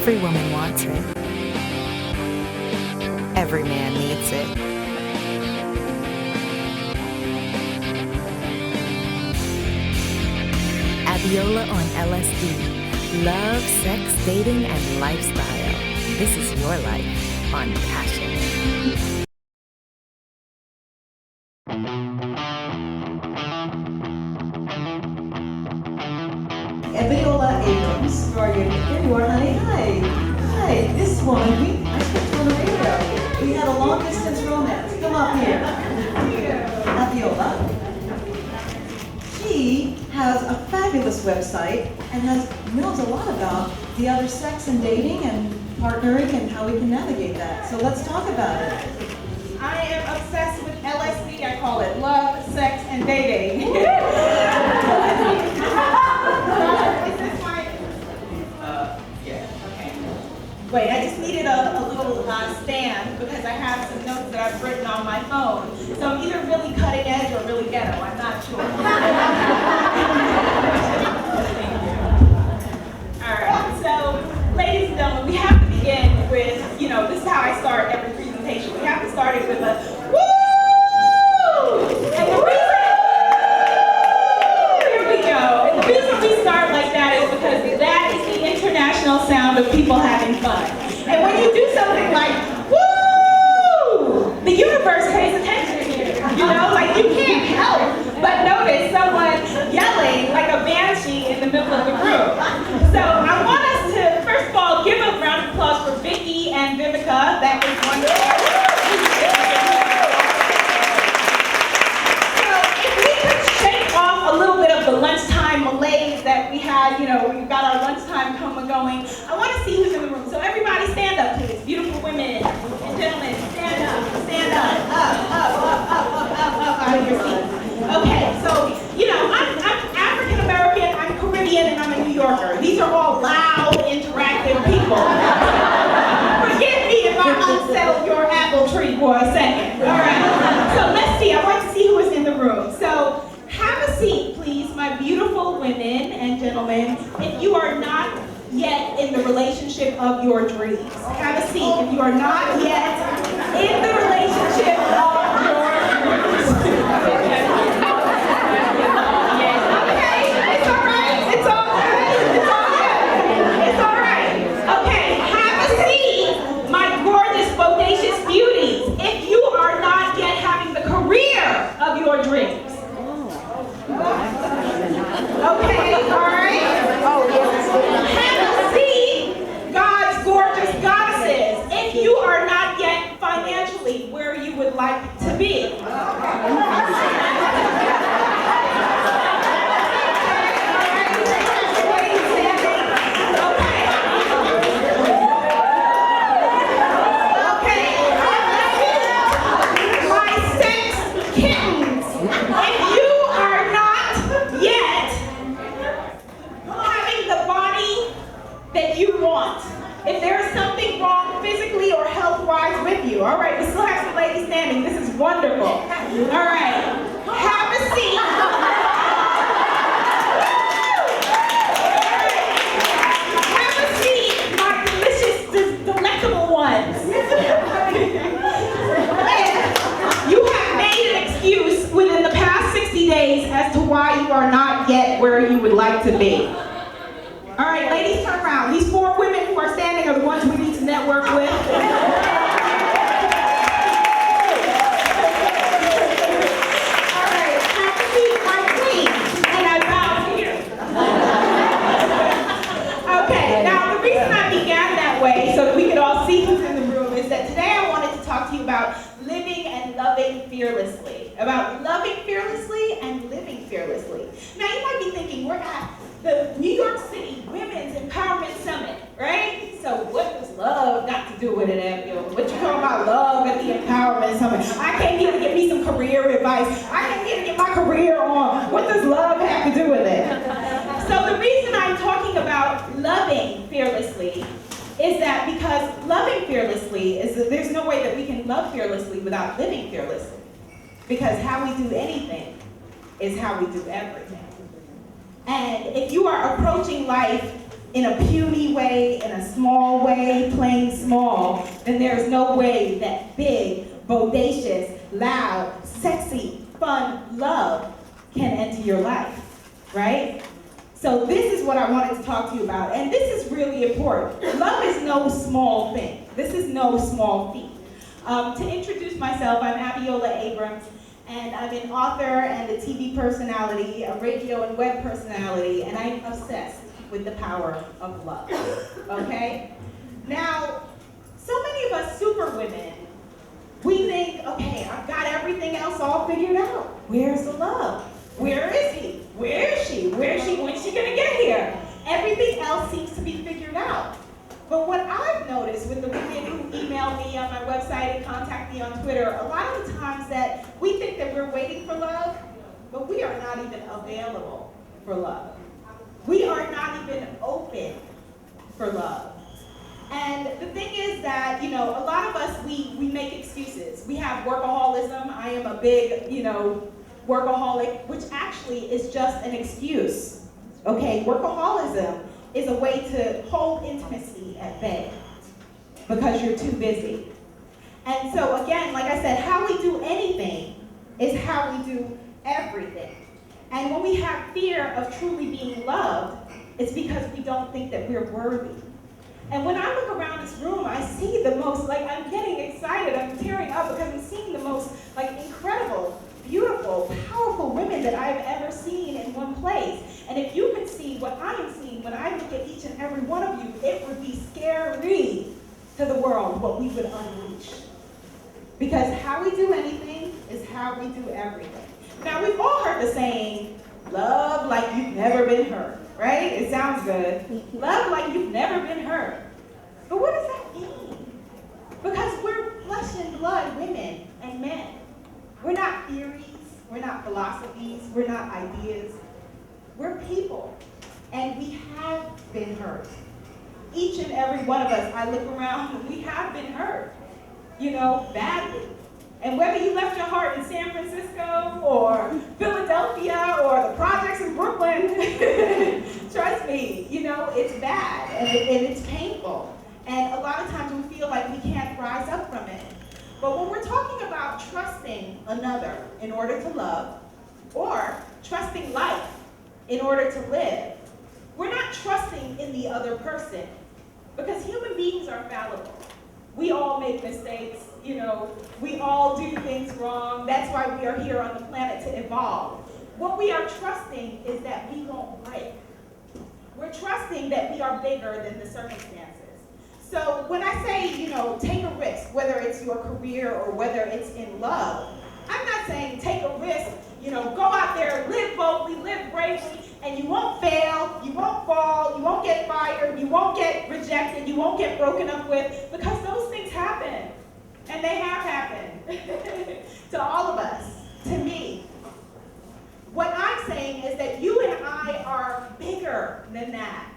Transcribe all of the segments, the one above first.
Every woman wants it. Every man needs it. Abiola on LSD. Love, sex, dating, and lifestyle. This is your life on Passion. Abiola Abrams. There you are, honey. Hi. Hi. This woman, I spoke to on the radio. We had a long distance romance. Come up here. Abiola. She has a fabulous website and knows a lot about the other sex and dating and partnering and how we can navigate that. So let's talk about it. I am obsessed with LSD. I call it love, sex, and dating. Is this my? Yeah. Okay. Wait, I just needed a little stand because I have some notes that I've written on my phone. So I'm either really cutting edge or really ghetto. I'm not sure. All right. So, ladies and gentlemen, we have to begin with, this is how I start every presentation. We have to start it with a woo! And the reason, here we go. And the reason we start like that is because that is the international sound of people having fun. And when you do something like woo, the universe pays attention here. Like you can't help but notice someone yelling like a banshee in the middle of the room. So I want us to, first of all, give a round of applause for Vicky and Vivica. That was wonderful. So if we could shake off a little bit of the lunchtime malaise that we had, we've got our lunchtime coma going. I want to see who's in the room. So everybody stand up, please. Beautiful women and gentlemen, stand up, up out of your seats. Okay, so, I'm African American, I'm Caribbean, and I'm a New Yorker. These are all loud, interactive people. Forgive me if I unsettle your apple tree for a second. All right, so let's see. I want to see who is in the room. So have a seat, please, my beautiful women and gentlemen. If you are not yet in the relationship of your dreams, have a seat. If you are not yet in the relationship of your dreams. Your dreams. Okay, all right? Have a seat, God's gorgeous goddesses, if you are not yet financially where you would like to be. If there is something wrong physically or health-wise with you. All right, we still have some ladies standing. This is wonderful. All right, have a seat. Have a seat, my delicious, delectable ones. You have made an excuse within the past 60 days as to why you are not yet where you would like to be. All right, ladies, turn around. These 4 women who are standing are the ones we need to network with. All right, have a seat, my queen. And I bow to you. Okay, now the reason I began that way, so that we could all see who's in the room, is that today I wanted to talk to you about living and loving fearlessly. About loving fearlessly and living fearlessly. Now you might be thinking, we're at the New York City Women's Empowerment Summit, right? So what does love got to do with it, Abiola? What you talking about love at the Empowerment Summit? I came here to get me some career advice. I came here to get my career on. What does love have to do with it? So the reason I'm talking about loving fearlessly is that because loving fearlessly is that there's no way that we can love fearlessly without living fearlessly. Because how we do anything is how we do everything. And if you are approaching life in a puny way, in a small way, playing small, then there's no way that big, bodacious, loud, sexy, fun love can enter your life, right? So this is what I wanted to talk to you about, and this is really important. Love is no small thing. This is no small feat. To introduce myself, I'm Abiola Abrams, and I'm an author and a TV personality, a radio and web personality, and I'm obsessed with the power of love, okay? Now, so many of us super women, we think, okay, I've got everything else all figured out. Where's the love? Where is he? Where is she? Where is she? When's she gonna get here? Everything else seems to be figured out. But what I've noticed with the women who email me on my website and contact me on Twitter, a lot of the times that we think that we're waiting for love, but we are not even available for love. We are not even open for love. And the thing is that, a lot of us, we make excuses. We have workaholism. I am a big, workaholic, which actually is just an excuse. Okay, workaholism is a way to hold intimacy at bay because you're too busy. And so again, like I said, how we do anything is how we do everything. And when we have fear of truly being loved, it's because we don't think that we're worthy. And when I look around this room, I see the most, I'm getting excited, I'm tearing up because I'm seeing the most, incredible, beautiful, powerful women that I've ever seen in one place. And if you could see what I am seeing when I look at each and every one of you, it would be scary to the world what we would unleash. Because how we do anything is how we do everything. Now, we've all heard the saying, love like you've never been hurt, right? It sounds good. Love like you've never been hurt. But what does that mean? Because we're flesh and blood women and men. We're not theories, we're not philosophies, we're not ideas. We're people, and we have been hurt. Each and every one of us, I look around, and we have been hurt, badly. And whether you left your heart in San Francisco or Philadelphia or the projects in Brooklyn, trust me, it's bad and it's painful. And a lot of times we feel like we can't rise up from it. But when we're talking about trusting another in order to love, or trusting life in order to live, we're not trusting in the other person, because human beings are fallible. We all make mistakes, we all do things wrong. That's why we are here on the planet, to evolve. What we are trusting is that we won't break. We're trusting that we are bigger than the circumstances. So when I say, take a risk, whether it's your career or whether it's in love, I'm not saying take a risk, go out there, live boldly, live bravely, and you won't fail, you won't fall, you won't get fired, you won't get rejected, you won't get broken up with, because those things happen. And they have happened to all of us, to me. What I'm saying is that you and I are bigger than that.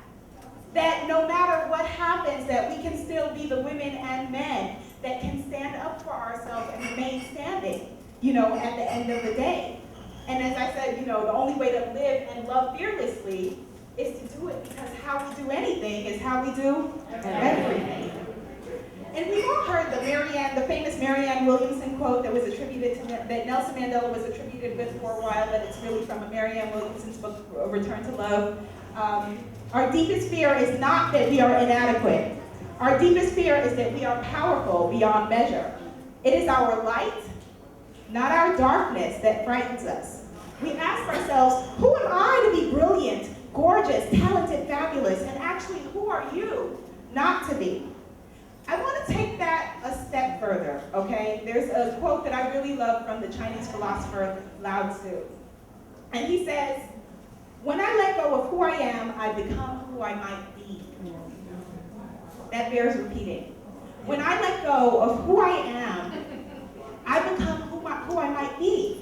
That no matter what happens, that we can still be the women and men that can stand up for ourselves and remain standing, at the end of the day. And as I said, the only way to live and love fearlessly is to do it, because how we do anything is how we do everything. And we've all heard the famous Marianne Williamson quote that was attributed to, that Nelson Mandela was attributed with for a while, but it's really from a Marianne Williamson's book, Return to Love. Our deepest fear is not that we are inadequate. Our deepest fear is that we are powerful beyond measure. It is our light, not our darkness, that frightens us. We ask ourselves, who am I to be brilliant, gorgeous, talented, fabulous, and actually, who are you not to be? I want to take that a step further, okay? There's a quote that I really love from the Chinese philosopher Lao Tzu. And he says, when I let go of who I am, I become who I might be. That bears repeating. When I let go of who I am, I become who I might be.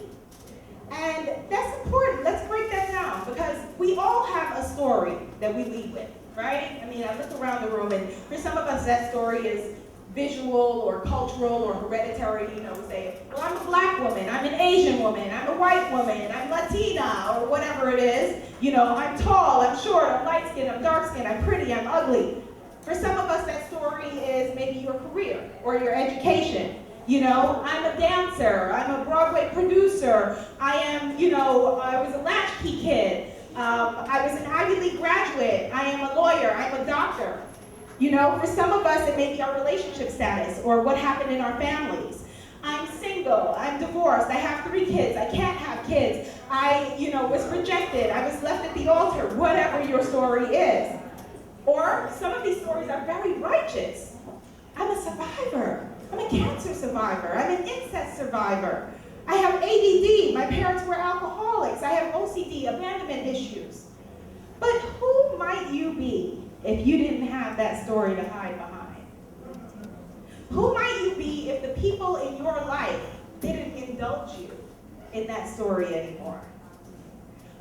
And that's important. Let's break that down, because we all have a story that we lead with, right? I mean, I look around the room, and for some of us, that story is visual or cultural or hereditary, you know, say, well, I'm a black woman, I'm an Asian woman, I'm a white woman, I'm Latina, or whatever it is. You know, I'm tall, I'm short, I'm light-skinned, I'm dark-skinned, I'm pretty, I'm ugly. For some of us, that story is maybe your career or your education. You know, I'm a dancer, I'm a Broadway producer, I am, you know, I was a latchkey kid, I was an Ivy League graduate, I am a lawyer, I'm a doctor. You know, for some of us, it may be our relationship status or what happened in our families. I'm single, I'm divorced, I have 3 kids, I can't have kids, I, you know, was rejected, I was left at the altar, whatever your story is. Or some of these stories are very righteous. I'm a survivor, I'm a cancer survivor, I'm an incest survivor. I have ADD, my parents were alcoholics, I have OCD, abandonment issues. But who might you be if you didn't have that story to hide behind? Who might you be if the people in your life didn't indulge you in that story anymore?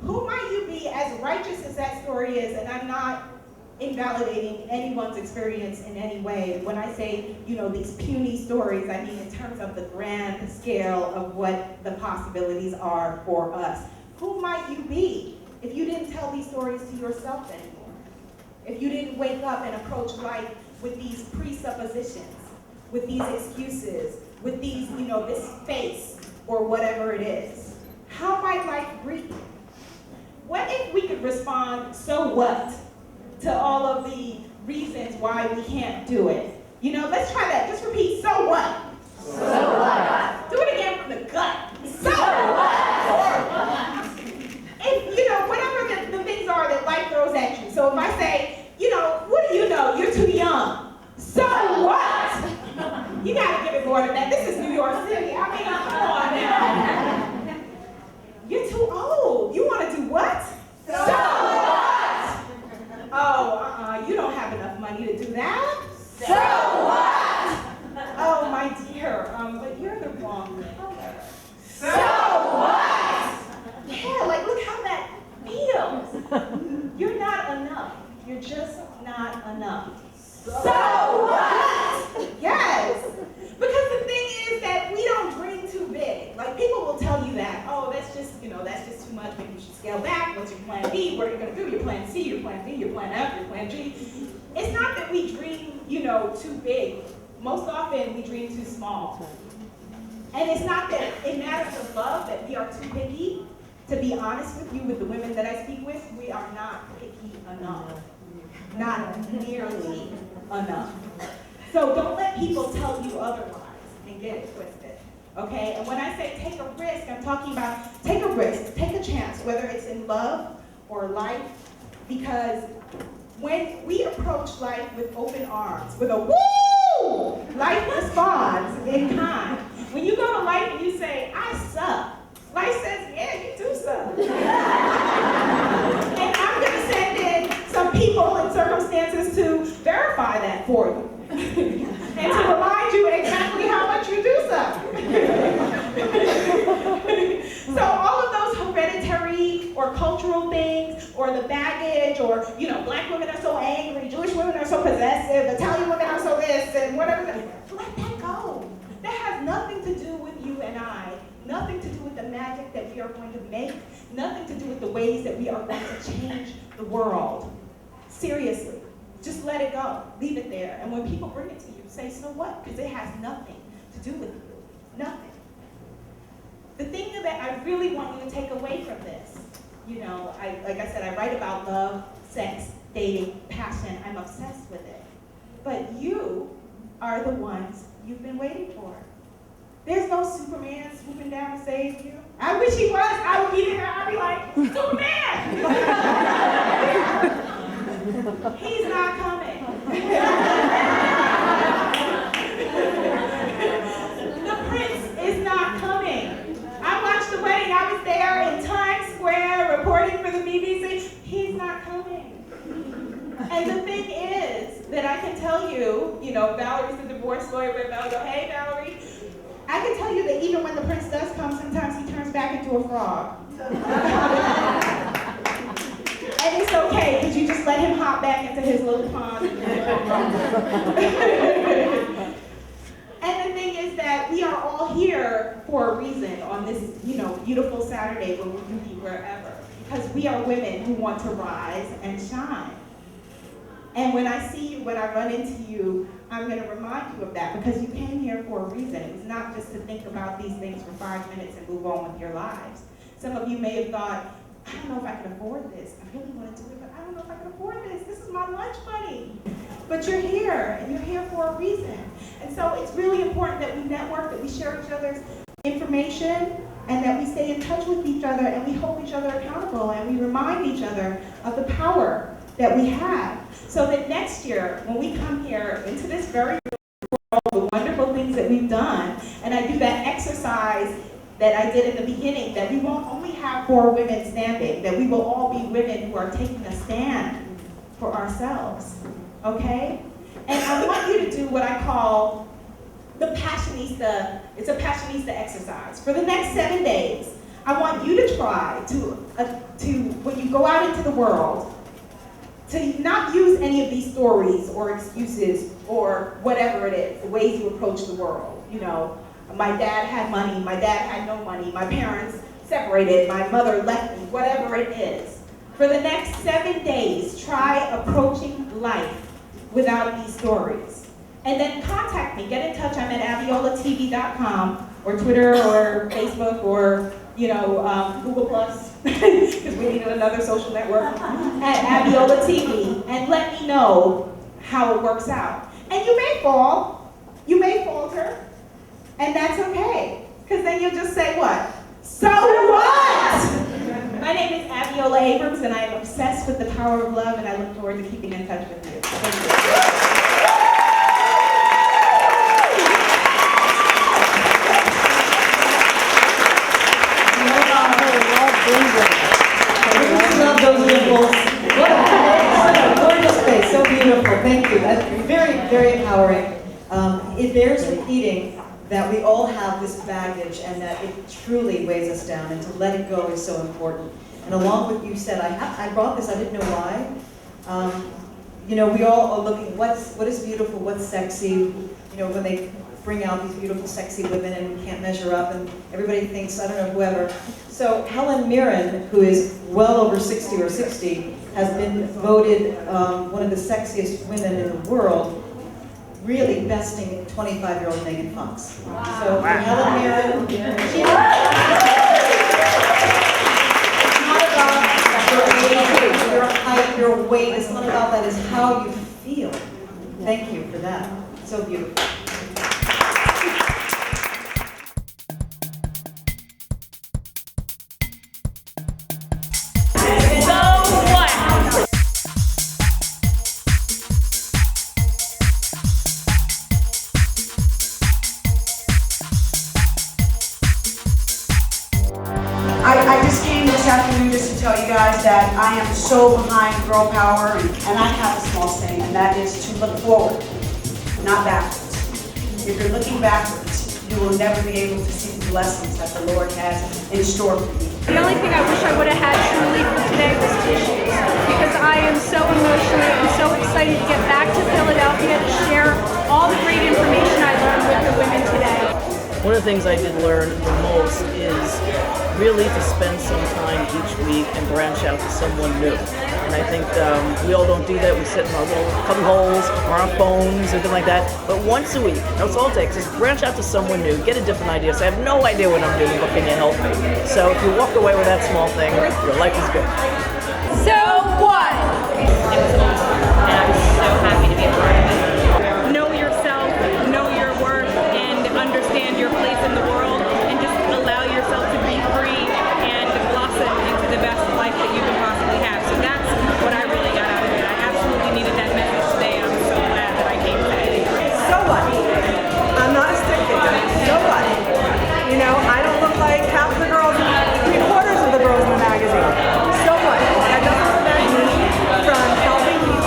Who might you be, as righteous as that story is, and I'm not invalidating anyone's experience in any way. When I say, you know, these puny stories, I mean in terms of the grand scale of what the possibilities are for us. Who might you be if you didn't tell these stories to yourself anymore? If you didn't wake up and approach life with these presuppositions, with these excuses, with these, you know, this face, or whatever it is? How might life greet you? What if we could respond, so what, to all of the reasons why we can't do it? You know, let's try that. Just repeat, so what? So what? Do it again from the gut. So what? If, you know, whatever the things are that life throws at you. So if I say, you know, what do you know? You're too young. So what? You gotta give it more than that. This is New York City. I mean, come on now. You're too old. You wanna do what? So what? Oh, you don't have enough money to do that. So what? Oh, my dear, but you're the wrong color. So what? Yeah, like, look how that feels. You're not enough. You're just not enough. So what? Yes. Because the thing is that we don't dream too big. Like, people will tell you that, oh, that's just, you know, that's just too much. Maybe you should scale back. What's your plan B? What are you going to do? Your plan C, your plan B, your plan F, your plan G. It's not that we dream, you know, too big. Most often, we dream too small. And it's not that in matters of love that we are too picky. To be honest with you, with the women that I speak with, we are not picky enough. Not nearly enough. So don't let people tell you otherwise and get it twisted, okay? And when I say take a risk, I'm talking about take a risk, take a chance, whether it's in love or life, because when we approach life with open arms, with a woo, life responds in kind. When you go to life and you say, I suck, life says, yeah, you do suck. And I'm gonna send in some people and circumstances to verify that for you. And to remind you exactly how much you do suck. So all of those hereditary or cultural things, or the baggage, or, you know, black women are so angry, Jewish women are so possessive, Italian women are so this, and whatever, let that go. That has nothing to do with you and I, nothing to do with the magic that we are going to make, nothing to do with the ways that we are going to change the world. Seriously, just let it go, leave it there. And when people bring it to you, say, so what? Because it has nothing to do with you, nothing. The thing that I really want you to take away from this, you know, like I said, I write about love, sex, dating, passion. I'm obsessed with it. But you are the ones you've been waiting for. There's no Superman swooping down to save you. I wish he was. I would be there. I'd be like, Superman! He's not coming. The prince is not coming. I watched the wedding. I was there in Times Square reporting for the BBC. He's not coming. And the thing is that I can tell you, you know, Valerie's the divorce lawyer, but Valerie go, hey, Valerie, I can tell you that even when the prince does come, sometimes he turns back into a frog. And it's okay, because you just let him hop back into his little pond. that we are all here for a reason on this, beautiful Saturday where we can be wherever. Because we are women who want to rise and shine. And when I see you, when I run into you, I'm going to remind you of that because you came here for a reason. It was not just to think about these things for 5 minutes and move on with your lives. Some of you may have thought, I don't know if I can afford this. I really want to do it, but I don't know if I can afford this. This is my lunch money. But you're here, and you're here for a reason. And so it's really important that we network, that we share each other's information, and that we stay in touch with each other, and we hold each other accountable, and we remind each other of the power that we have. So that next year, when we come here into this very world, the wonderful things that we've done, and I do that exercise that I did in the beginning, that we won't only have 4 women standing, that we will all be women who are taking a stand for ourselves, okay? And I want you to do what I call the Passionista, it's a Passionista exercise. For the next 7 days, I want you to try to when you go out into the world, to not use any of these stories or excuses or whatever it is, the ways you approach the world. My dad had money, my dad had no money, my parents separated, my mother left me, whatever it is. For the next 7 days, try approaching life without these stories. And then contact me, get in touch. I'm at abiolatv.com or Twitter or Facebook or Google Plus, because we need another social network, at Abiola TV, and let me know how it works out. And you may fall, you may falter, and that's okay, because then you'll just say what? So what? My name is Abiola Abrams, and I am obsessed with the power of love, and I look forward to keeping in touch with you. Thank you. Love those nipples. What a gorgeous face, so beautiful. Thank you. That's very, very empowering. It bears repeating that we all have this baggage and that it truly weighs us down, and to let it go is so important. And along with you said, I brought this, I didn't know why. We all are looking, what is beautiful, what's sexy, when they bring out these beautiful, sexy women and we can't measure up, and everybody thinks, I don't know, whoever. So Helen Mirren, who is well over 60 or 60, has been voted one of the sexiest women in the world, really besting 25-year-old Megan Fox. Wow. So for Helen Mirren, she's not about your age, your height, your weight. It's not about that. It's how you feel. Thank you for that. So beautiful. I just came this afternoon just to tell you guys that I am so behind girl power, and I have a small saying, and that is to look forward, not backwards. If you're looking backwards, you will never be able to see the blessings that the Lord has in store for you. The only thing I wish I would have had truly for today was tissues, because I am so emotional and so excited to get back to Philadelphia to share all the great information I learned with the women today. One of the things I did learn the most is really to spend some time each week and branch out to someone new. And I think we all don't do that. We sit in our little cubby holes or our phones or something like that. But once a week, that's all it takes, is branch out to someone new, get a different idea. Say, I have no idea what I'm doing, but can you help me? So if you walk away with that small thing, your life is good. So what? It was awesome, and I'm so happy to be a part of it. Know yourself, know your worth, and understand your place in the world, and just allow yourself to be free and blossom into the best life that you can possibly have. So that's what I really got out of it. I absolutely needed that message today, and I'm so glad that I came today. So what? I'm not a stick figure. So what? I don't look like half the girls, 3/4 of the girls in the magazine. So what? That doesn't prevent me from helping people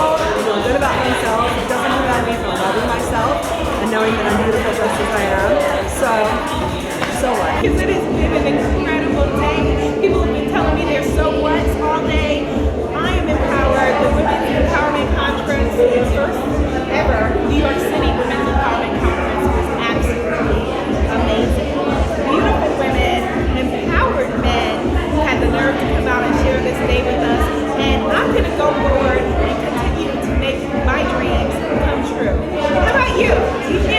this day with us. And I'm going to go forward and continue to make my dreams come true. How about you?